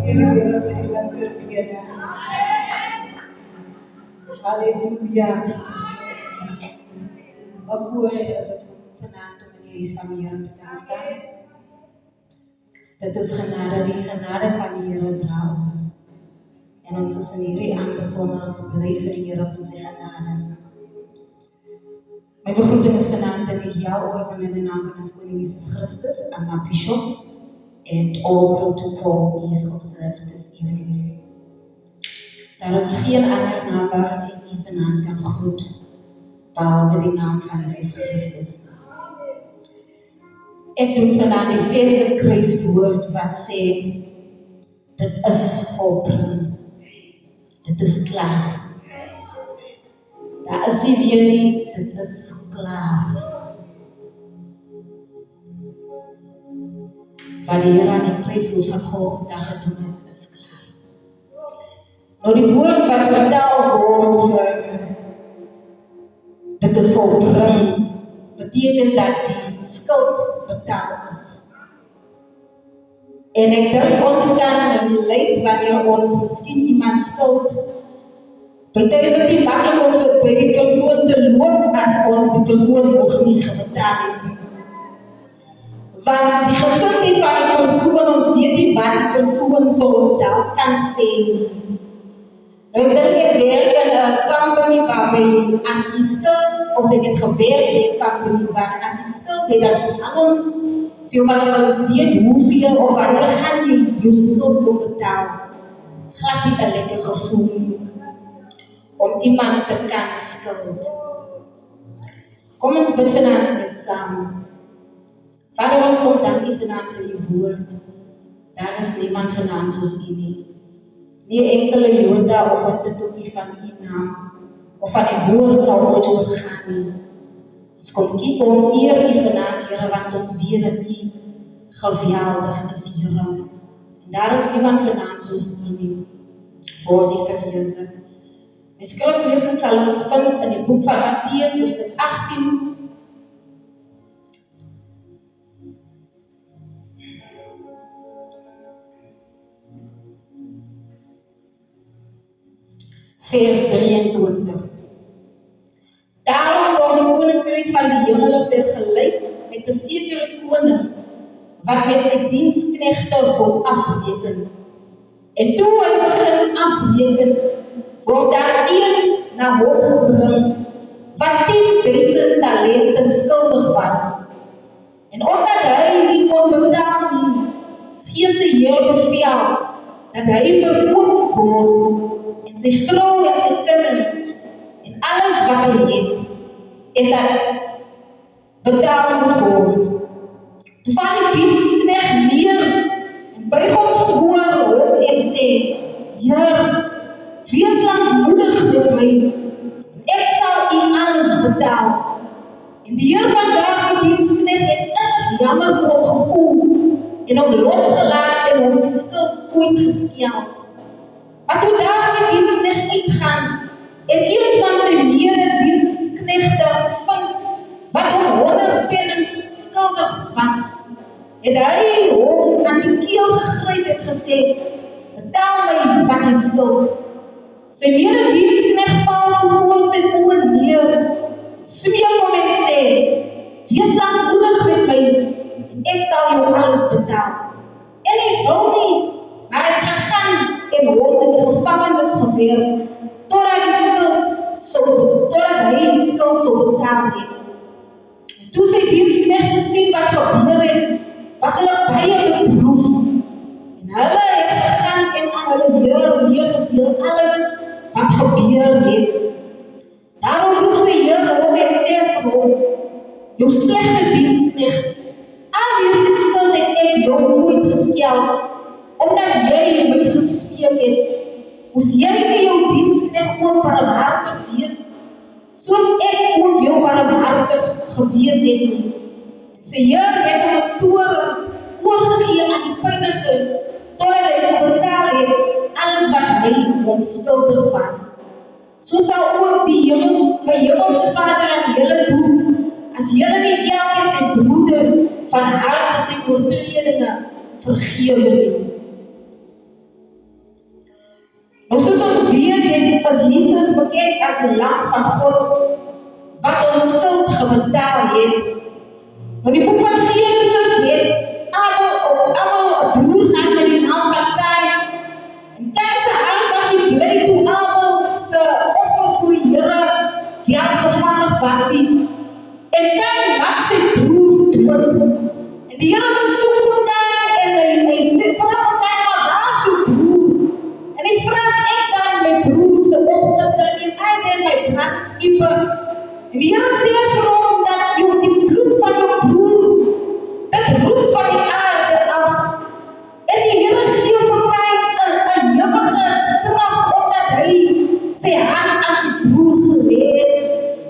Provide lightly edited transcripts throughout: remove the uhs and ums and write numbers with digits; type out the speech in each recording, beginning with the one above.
Here vir die linkerbene. Halleluja. 'n Voorreg is dit vanaand om in die huis van die Here te kan staan. Dit is genade, die genade van die Here dra ons. En ons is in hierdie aanbesonder ons bly vir die Here vir sy genade. My begroeting is vanaand in die jaar oorwinning in die naam van ons Koning Jesus Christus aan my bishop and all protocol is observed this evening. Daar is geen ander naam waarin u vanaand kan groet behalwe die naam van Jesus Christus. Ek doen vanaand die 6de kruiswoord wat sê dit is volbring. Dit is klaar. Daar is nie weer nie, dit is klaar. Wat die Here aan die kruishout van Golgotha gedoen het, is klaar. Nou die woord wat vertaal word vir dit is volbring, beteken dat die skuld betaal is. En ek dink ons kan relate wanneer ons miskien iemand skuld. Beter is dit nie maklik om vir by die persoon te loop as ons die persoon nog nie betaal het. Want die gesindheid van die persoon, ons weet nie wat die persoon vir ons dalk kan sê nie. Nou ek dink ek werk in 'n company waarby as jy skuld, of ek het gewerk in 'n company waar as jy skuld het, dan betaal ons veel wanneer ons weet hoeveel of wanneer gaan jy jou skuld moet betaal. Glad nie 'n lekker gevoel nie om iemand te kan skuld. Kom ons bid vanaand net saam. Vader, ons kom dankie vanaand vir die woord. Daar is niemand vanaand soos u nie. Nie enkele jota of 'n titteltjie van u naam of van die woord sal ooit oorgaan nie. Ons kom kyk om eer u vanaand, Here, want ons weet dat u geweldig is, Here. En daar is niemand vanaand soos u nie. Word die verheerlik. Die skriflesing sal ons vind in die boek van Matteus, hoofstuk 18. Vers 23. Daarom word die koninkryk van die hemel vergelyk met 'n sekere koning wat met sy diensknegte wil afreken. En toe hy begin afreken, word daar een na hom gebring wat 10.000 talente skuldig was. En omdat hy nie kon betaal nie, gee sy Heer bevel dat hy verkoop word en sy vrou en sy kinders en alles wat hy het en dat betaal moet word. Toe val die diensknegt neer en buig hom voor hom en sê, Heer, wees lankmoedig met my en ek sal u alles betaal. En die Heer van daardie diensknegt het innig jammer vir hom gevoel en hom losgelaat en hom die skuld kwyt geskeld. Maar toe daardie diensknegt uitgaan en een van sy medediensknegte vind wat hom 100 pennings skuldig was, het hy hom aan die keel gegryp en gesê, betaal my wat jy skuld. Sy medediensknegt val voor sy oë neer, smeek hom en sê, wees lankmoedig met my en ek sal jou alles betaal. En hy wou nie, maar hy het gegaan en hom in die gevangenis gewerp, totdat hy die skuld sou betaal het. En toe sy diensknegte sien wat gebeur het, was hulle baie bedroef. En hulle het gegaan en aan hulle Heer meegedeel alles wat gebeur het. Daarom roep sy Heer hom en sê vir hom, jou slegte diensknegt, al hierdie skuld het ek jou nooit geskeld, omdat jy my gesmeek het. Moes jy nie jou diensknegt ook barmhartig wees, soos ek ook jou barmhartig gewees het nie. En sy Heer het hom 'n toren oorgegee aan die pynigers, totdat hy sou betaal het alles wat hy hom skuldig was. So sal ook my hemelse Vader aan julle doen, as julle nie elkeen sy broeder van harte sy oortredinge vergewe nie. Nou soos ons weet, was Jesus bekend as die lam van God, wat ons skuld gebetaal het. Nou die boek van Genesis het Abel 'n broer gehad met die naam van Kain. En Kain se hart was nie bly toe Abel se offer vir die Here die aangevangen was nie. En Kain maak sy broer dood. En die Here besoek vir Kain en hy sê, "Praat vir Kain, maar waar is jou broer?" En hy vra, "Ek dan my broer se opsigter en hy dan my brandskieper." En die Here sê vir hom dat jy die bloed van jou broer, dit roep van die aarde af. En die Here gee vir Kain 'n ewige straf omdat hy sy hand aan sy broer gelê het.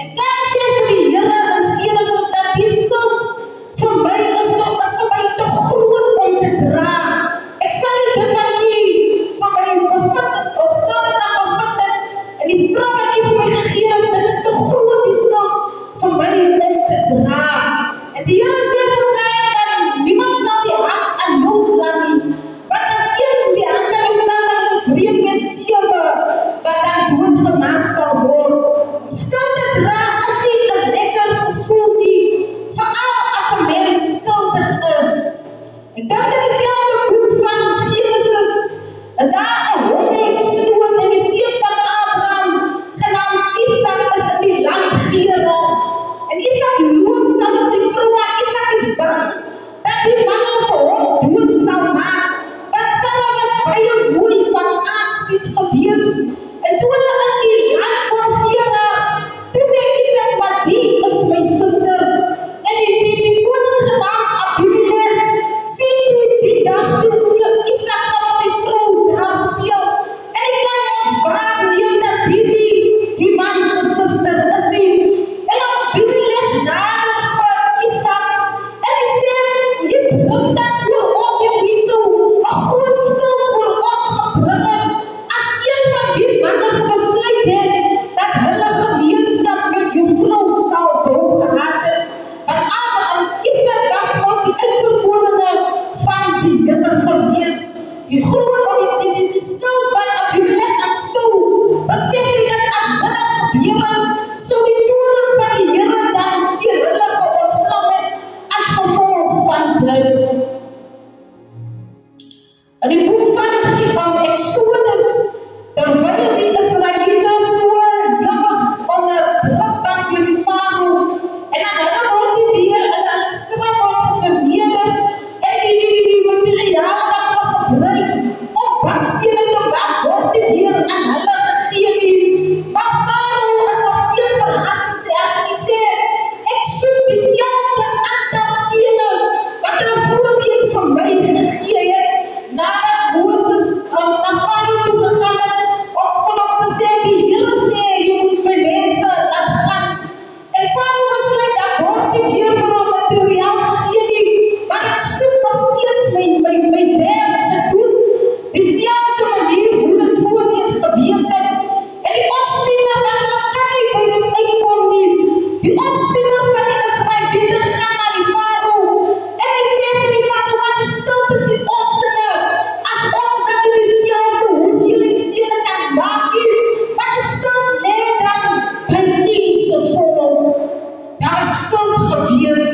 En Kain sê vir die Here in Genesis dat die skuld vir my is vir my te groot om te dra. Ek sal nie dit wat jy van my bevind het of skuldig gaan bevind het. En die straf wat jy vir my gegee het, dit is te groot die skuld vir my om te dra. En die Here sê vir Kain dat niemand sal die hand aan jou slaan nie. Want as een die hand aan jou slaan, sal dit breek met 7 wat dan doodgemaak sal word. Om skuld te dra is nie 'n lekker gevoel nie, veral as 'n mens skuldig is. En dan in dieselfde boek van Genesis is daar 'n hongersnood en die seun van Abraham genaamd Isak is in die land Gerar. En Isak loop saam met sy vrou, maar Isak is bang dat die manne vir hom dood sal maak, want Sarah was baie mooi van aansien gewees. En toe hulle in die land kom Gerar, toe sê Isak, "Maar die is my suster." En die koning genaamd Abimelech sien toe die dag toe Isak saam met sy vrou daar speel. En hy kan ons waarneem dat die man se suster is nie. En Abimelech nader vir Isak en hy sê, "Jy bring dan oor ons hier so 'n groot skuld oor ons gebring het, as een van die manne besluit het dat hulle gemeenskap met jou vrou sal wou gehad het." Want Abraham, Isak was mos die uitverkorene van die Here gewees. Die groot die skuld wat Abimelech aanskou, besef hy dat as dit had gebeur het, sou die toorn van die Here dan teen hulle geontvlam het as gevolg van dit. In die boek van Exodus, terwyl die Israeliete so ewig onder druk was deur die Farao, en dan hulle word nie weer hulle straf word vermeerder, en die materiaal wat hulle gebruik om bakstene te maak word nie weer aan hulle gegee nie. Maar Farao is nog steeds verhard in sy hart en hy sê, "Ek soek dieselfde aantal stene wat hulle voorheen vir my gegee het." Nadat Moses na Farao toe gegaan het om vir hom te sê, "Die Here sê, jy moet my mense laat gaan." En Farao besluit dat word nie weer vir hom materiaal gegee nie, maar ek soek nog steeds my werk gedoen. Dieselfde manier hoe dit voorheen gewees het. En die opsiener wat hulle kan nie by dit uitkom nie. Die opsiener van die Israeliete gaan na die Farao en hy sê vir die Farao, "Wat die skuld is die onsinne, as ons dan nie dieselfde hoeveelheid stene kan maak nie, want die skuld lê dan by die se volk." Daar was skuld gewees.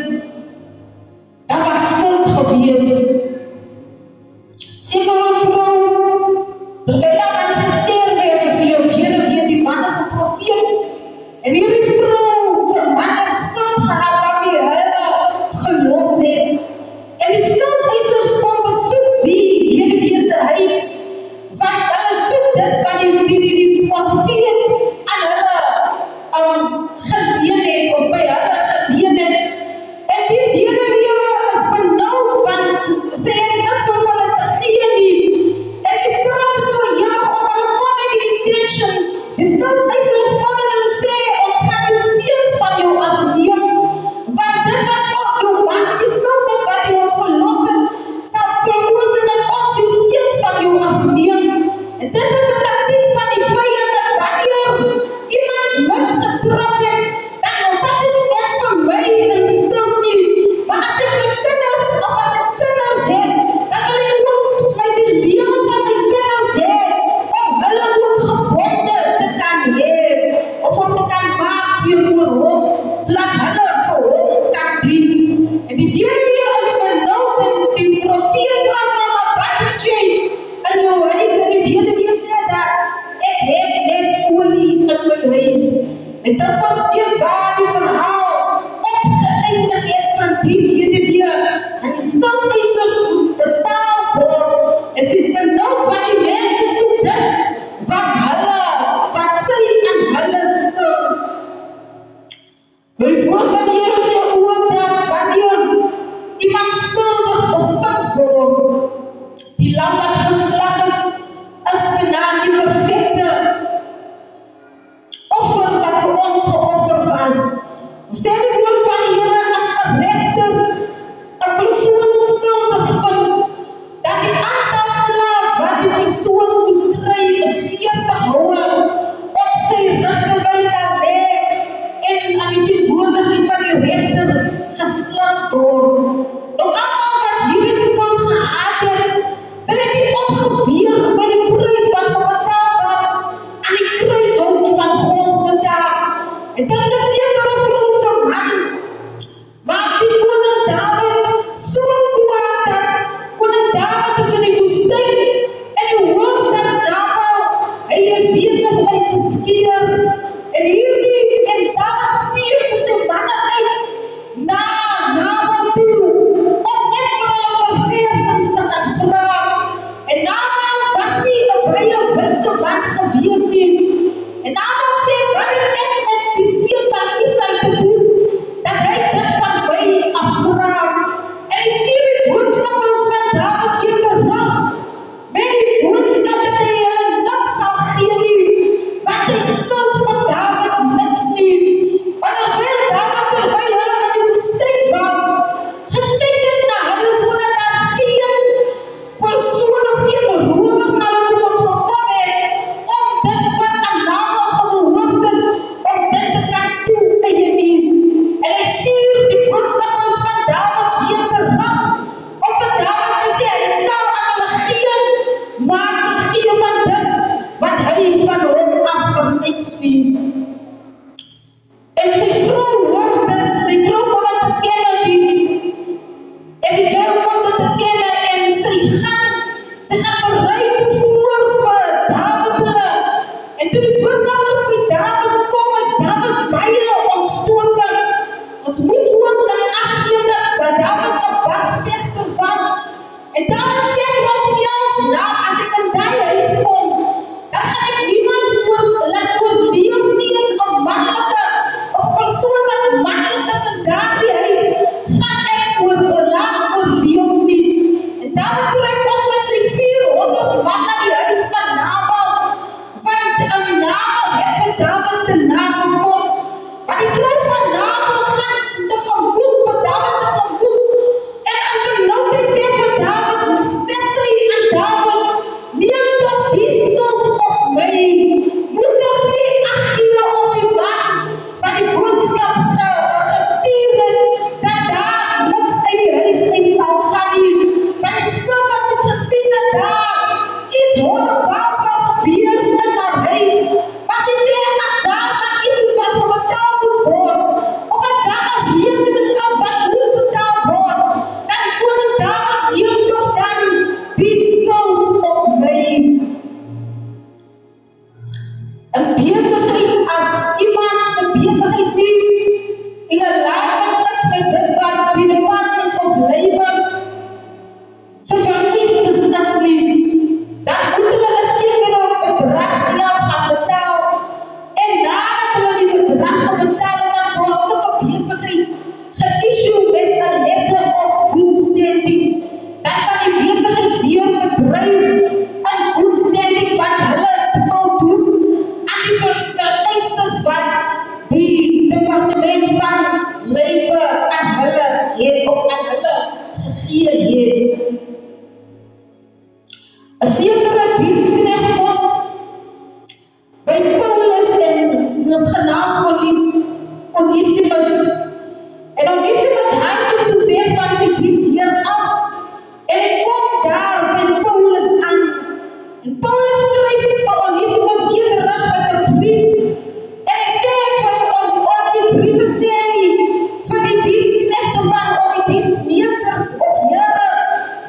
En dan komt weer waar die verhaal opgeëindig het van die weduwee. En die skuldeisers moet betaal word. En sy sê, nou wat die mense soek dit, wat sy aan hulle skuld. Maar die woord van die Here sê ook dat wanneer iemand skuldig bevind word, die lam wat geslag is vanaand die perfekte offer wat vir ons geoffer was. Sê die woord van die Here as 'n regter 'n persoon skuldig vind, dat die aantal slaaf wat die persoon moet kry is 40 houe op sy rug terwyl dit daar lê en aan die teenwoordigheid van die regter geslaan word. Nou almal wat hierdie skuld gehad het, dit het nie opgeweeg by die prys wat betaal was aan die kruishout van Golgotha. En dit is sekere vrou se man, maar die koning Dawid so kwaad dat koning Dawid is in die woestyn en hy hoor dat Nabal, hy is besig om te skeer en Dawid stuur vir sy manne uit na Nabal toe om net vir hulle verversings te gaan vra. En Nabal was nie 'n baie witse man gewees nie. En Nabal sê, wat het ek met die seun van Isai te doen, dat hy dit van my afvra? En hy stuur die boodskappers van Dawid weer terug, met die boodskap dat hy hulle niks sal gee nie, want hy skuld van Dawid niks nie. Want terwyl Dawid terwyl hulle in die woestyn was, gekyk het na hulle sodat daar geen persoon of geen rower na hulle toe kon gekom het, om dit wat aan Nabal gebehoort het, om dit te kan toe-eien. En hy stuur die boodskappers van Dawid weer terug, om vir Dawid te sê, hy sal aan hulle gee, maar te gee van dit, wat hy van hom af vereis nie. En sy vrou hoor dit, sy vrou kom dit te kenne, en die girl kom dit te kenne, en sy gaan bereid voor vir Dawid hulle. En toe die boodskappers by Dawid kom, is Dawid baie ontstoken. Ons moet ook in ag neem dat Dawid 'n basvegter was. En Dawid sê vir homself, nou as ek in die huis kom, dan gaan ek niemand laat oorleef nie, 'n mannelike of 'n persoon wat mannelijk is in daardie huis, gaan ek laat oorleef nie. En Dawid trek op met sy 400 man na die huis van Nabal, want Nabal het vir Dawid te nagekom. Maar die vrou van Nabal gaan tegemoet vir Dawid tegemoet. En unbeknownst sê vir Dawid, sê sy aan Dawid, neem tog die skuld op my. Moet tog nie ag gee op die man wat die boodskap gestuur het, dat daar niks uit die huis uit sal gaan nie. Want die skuld wat het gesien dat daar iets wonderbaar sal gebeur in haar huis. Maar sy sê, as daar dan iets is wat betaal moet word, of as daar 'n rekening is wat moet betaal word, dan koning Dawid neem tog dan die skuld op my. 'n besigheid, as iemand se besigheid nie in 'n alignment is met dit wat die Department of Labour se vereistes is nie, dan moet hulle 'n sekere bedrag geld gaan betaal. En nadat hulle die bedrag betaal het, dan word sulke besigheid ge-issue met 'n letter of good standing. Dan kan die besigheid weer bedryf in good standing wat hulle wil doen aan die vereistes wat die Departement van Labour aan hulle het of aan hulle gegee het. 'n sekere diensknegt kom by Paulus en genaamd Onesimus. En Onesimus hang toe weg van sy diens hier af. En hy kom daar by Paulus aan. En Paulus skryf vir Onesimus weer terug met 'n brief. En hy sê vir die brief sê hy vir die diensknegte van die diensmeesters of here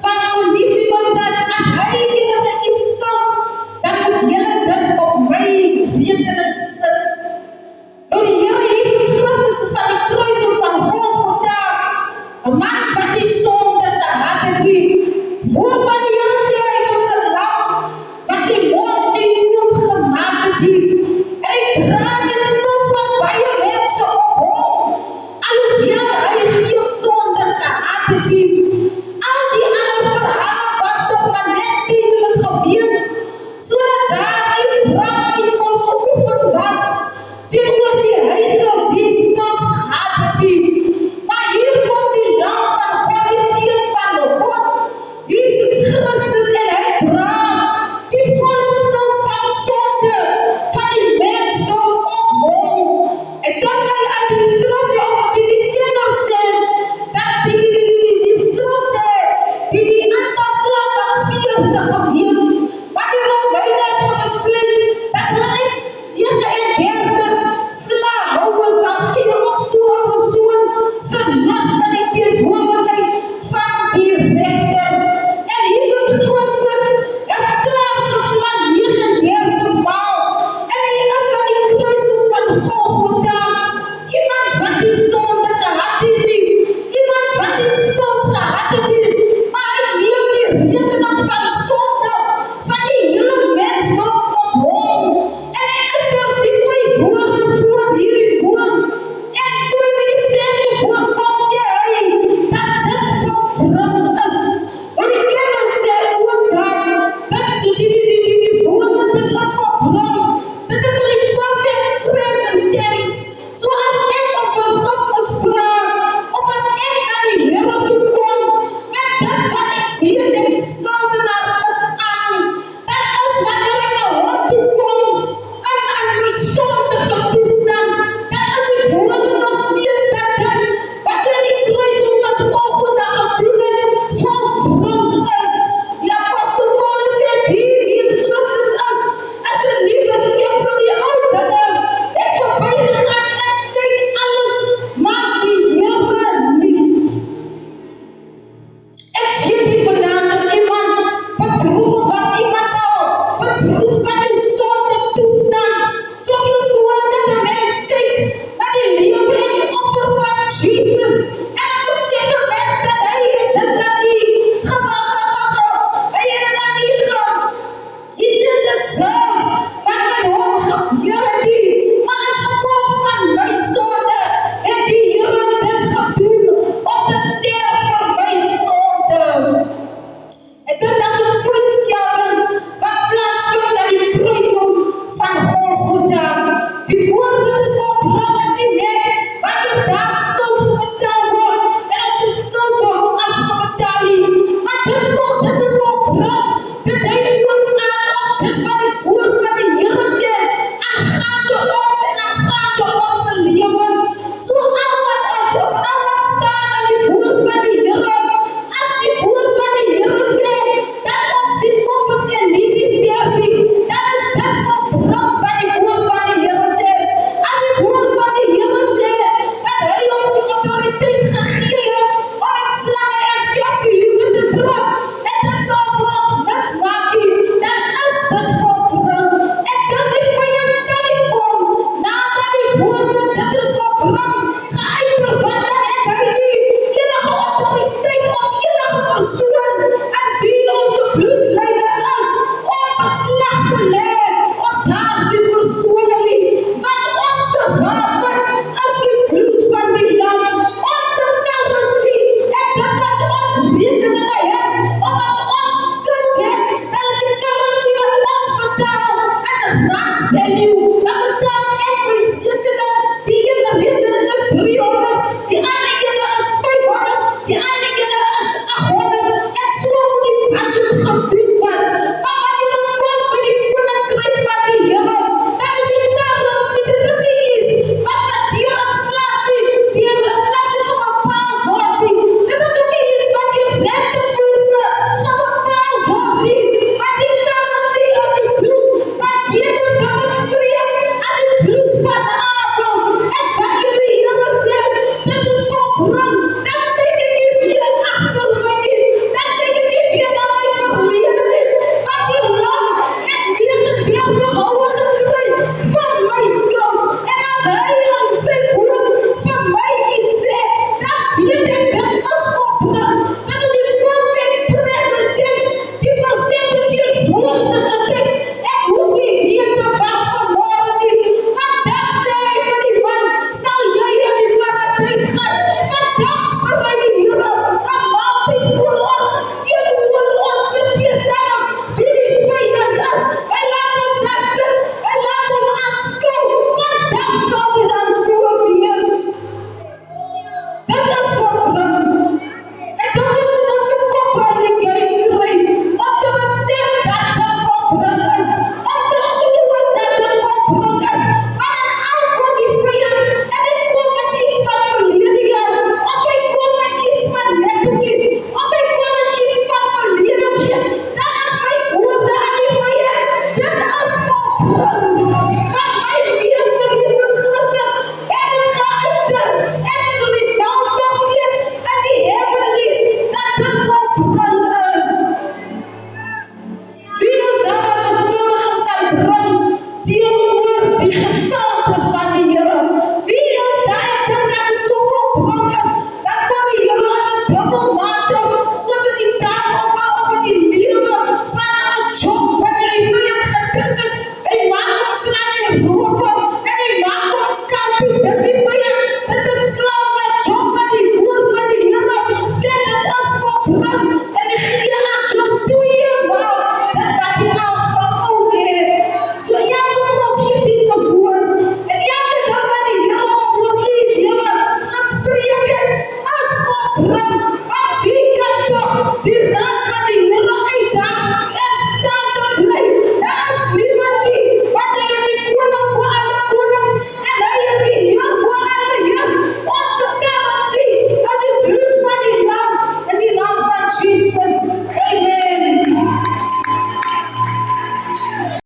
van Onesimus, dat as hy enige iets skuld, dan moet julle dit op my rekening sit. Nou die rekening van sonde van die hele mensdom op hom. En hy uiter die my woorde voor hierdie boom. En toe hy met die 6de woord kom, sê hy, dat dit volbring is. Maar die kinders sê ook dan, dat die woorde, dit is volbring. Dit is vir die perfect present tense. So as ek op vergifnis vra, of as ek na die Here toe kom, met dit wat ek weet en die skuldenaar is aan, dat is wanneer ek na hom toe kom, in my sondige toestand, dat is die woorde nog steeds dat dit, wat in die kruising van Golgotha gedoen het, volbring is. Die apostel Paulus sê, die wie in Christus is 'n nuwe skepsel, die ou dinge het verbygegaan, en kyk alles maak die Here nuut. Ek weet nie vandaan, as iemand bedroef of was iemand al bedroef van die sonde toestand, soveel so dat die mens kyk na die lewe en die offer van Jesus, en dan besef die mens dat hy het dit dan nie hy het dit dan nie he didn't deserve wat met hom gebeur het nie, maar as gevolg van my sonde het die Here dit gedoen om te sterf vir my sonde. En dit is 'n kwytskelwing wat plaasvind aan die kruising van Golgotha. Die woorde is volbring as die net wanneer daar skuld gebetaal word en ons skuld word afgebetaal nie. Maar dit is volbring. Dit dui ook aan op dit wat die woord van die Here sê aangaande ons en aangaande ons lewens. So al wat staan aan die woord van die Here, as die woord van die Here sê dat ons die kop is en nie die stert nie, dan is dit volbring wat die woord van die Here sê. As die woord van die Here sê dat hy ons die autoriteit gegee het om met slange en skorpioene te trap, en dit sal vir ons niks maak nie, dan is dit volbring. En kan die vyand kan nie kom, nadat die woorde dit is volbring, geuiter was, dan het hy nie enige autoriteit op enige persoon en wie onze bloedlyne is, om beslag te lê op daardie persone nie, want ons wapen is die bloed van die lam, ons currency, en dit was ons rekeninge het, of as ons skuld het, dan is die currency wat ons betaal, en rand value, dan betaal ek my rekening, die ene rekening is 300, die ander ene is 500, die ander ene is 800, en so moet die budget